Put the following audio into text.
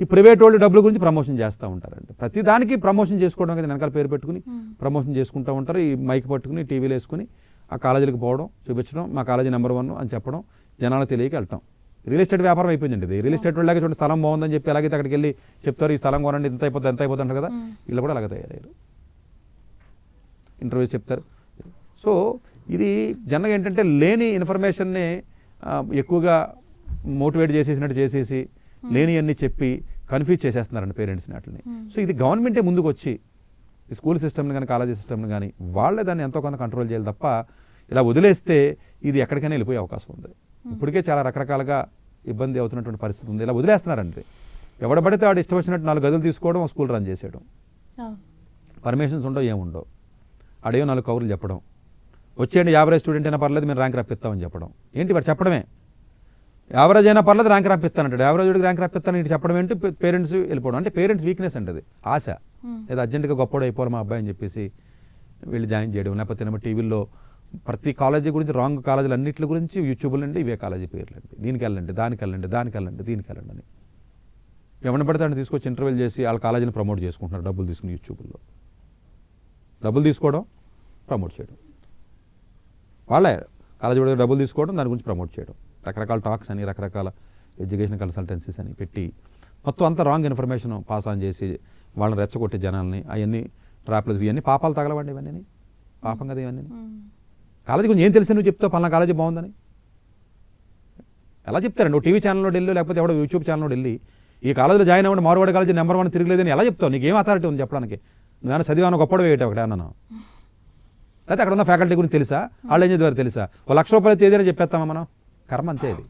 ఈ ప్రైవేట్ వాళ్ళు డబ్బుల గురించి ప్రమోషన్ చేస్తూ ఉంటారండి. ప్రతి దానికి ప్రమోషన్ చేసుకోవడం కదా, వెనకాల పేరు పెట్టుకుని ప్రమోషన్ చేసుకుంటూ ఉంటారు. ఈ మైక్ పట్టుకుని టీవీలో వేసుకుని ఆ కాలేజీలకు పోవడం, చూపించడం, మా కాలేజీ నెంబర్ 1 అని చెప్పడం, జనాలకు తెలియక వెళ్తాం. రియల్ ఎస్టేట్ వ్యాపారం అయిపోయిందండి ఇది. రియల్ ఎస్టేట్ వాళ్ళకి చూడండి, స్థలం బాగుందని చెప్పి ఎలాగైతే అక్కడికి వెళ్ళి చెప్తారు, ఈ స్థలం కొనండి, ఎంత అయిపోతుంది అంటారు కదా, వీళ్ళు కూడా అలాగే తయారయ్యారు. ఇంటర్వ్యూస్ చెప్తారు. సో ఇది జనరల్గా ఏంటంటే లేని ఇన్ఫర్మేషన్ని ఎక్కువగా మోటివేట్ చేసేసి లేని అన్ని చెప్పి కన్ఫ్యూజ్ చేసేస్తున్నారండి పేరెంట్స్ని వాటిని. సో ఇది గవర్నమెంటే ముందుకు వచ్చి ఈ స్కూల్ సిస్టమ్ని కానీ కాలేజీ సిస్టమ్ని కానీ వాళ్ళే దాన్ని ఎంతో కొంత కంట్రోల్ చేయాలి తప్ప ఇలా వదిలేస్తే ఇది ఎక్కడికైనా వెళ్ళిపోయే అవకాశం ఉంది. ఇప్పటికే చాలా రకరకాలుగా ఇబ్బంది అవుతున్నటువంటి పరిస్థితి ఉంది. ఇలా వదిలేస్తున్నారండి. ఎవడబడితే వాడు ఇష్టం వచ్చినట్టు 4 గదులు తీసుకోవడం, స్కూల్ రన్ చేసేయడం, పర్మిషన్స్ ఉండవు, ఏముండవు. ఆడేమో 4 కవర్లు చెప్పడం, వచ్చేయండి యావరేజ్ స్టూడెంట్ అయినా పర్లేదు మేము ర్యాంక్ రప్పిస్తామని చెప్పడం. ఏంటి వాడు చెప్పడమే, యావరేజ్ అయినా పర్లేదు ర్యాంక్ రప్పిస్తానంటాడు, యావరేజ్ ర్యాంక్ రప్పిస్తాను ఇటు చెప్పడం ఏంటి, పేరెంట్స్ వెళ్ళిపోవడం. అంటే పేరెంట్స్ వీక్నెస్ అంటే అది, ఆశ, లేదా అర్జెంటుగా గొప్పడు అయిపోవాలి మా అబ్బాయి అని చెప్పేసి వీళ్ళు జాయిన్ చేయడం. లేకపోతే టీవీల్లో ప్రతి కాలేజీ గురించి, రాంగ్ కాలేజీలు అన్నింటి గురించి యూట్యూబ్లు అండి, ఇవే కాలేజీ పేర్లు అండి, దీనికి వెళ్ళండి, దీనికి వెళ్ళండి అని ఎవరిని పడితే అని తీసుకొచ్చి ఇంటర్వ్యూలు చేసి వాళ్ళ కాలేజీని ప్రమోట్ చేసుకుంటున్నారు. డబ్బులు తీసుకుని యూట్యూబ్లో డబ్బులు తీసుకోవడం, ప్రమోట్ చేయడం, వాళ్ళే కాలేజీ కూడా డబ్బులు తీసుకోవడం, దాని గురించి ప్రమోట్ చేయడం, రకరకాల టాక్స్ అని, రకరకాల ఎడ్యుకేషన్ కన్సల్టెన్సీస్ అని పెట్టి మొత్తం అంతా రాంగ్ ఇన్ఫర్మేషన్ పాస్ ఆన్ చేసి వాళ్ళని రెచ్చగొట్టే జనాల్ని, అవన్నీ ట్రాప్లు, ఇవన్నీ పాపాలు తగలవండి, ఇవన్నీ పాపం కదా ఇవన్నీ. కాలేజీ గురించి ఏం తెలిసి నువ్వు చెప్తావు పలానా కాలేజీ బాగుందని ఎలా చెప్తారండి? నువ్వు టీవీ ఛానల్లో వెళ్ళి లేకపోతే ఎవడో యూట్యూబ్ ఛానల్లో వెళ్ళి ఈ కాలేజీలో జాయిన్ అవ్వండి, మార్వాడి కాలేజీ నెంబర్ 1 తిరగలేదని ఎలా చెప్తావు? నీకు ఏం అథారిటీ ఉంది చెప్పడానికి? నువ్వేమైనా చదివాను గొప్పడు వేయటం ఒకటే అన్నాను, లేకపోతే అక్కడ ఉన్న ఫ్యాకల్టీ గురించి తెలుసా, వాళ్ళు ఏం చదివారు తెలుసా? 1,00,000 రూపాయలు తేదీ అని చెప్పేస్తామా మనం? కర్మ అంతే ఇది.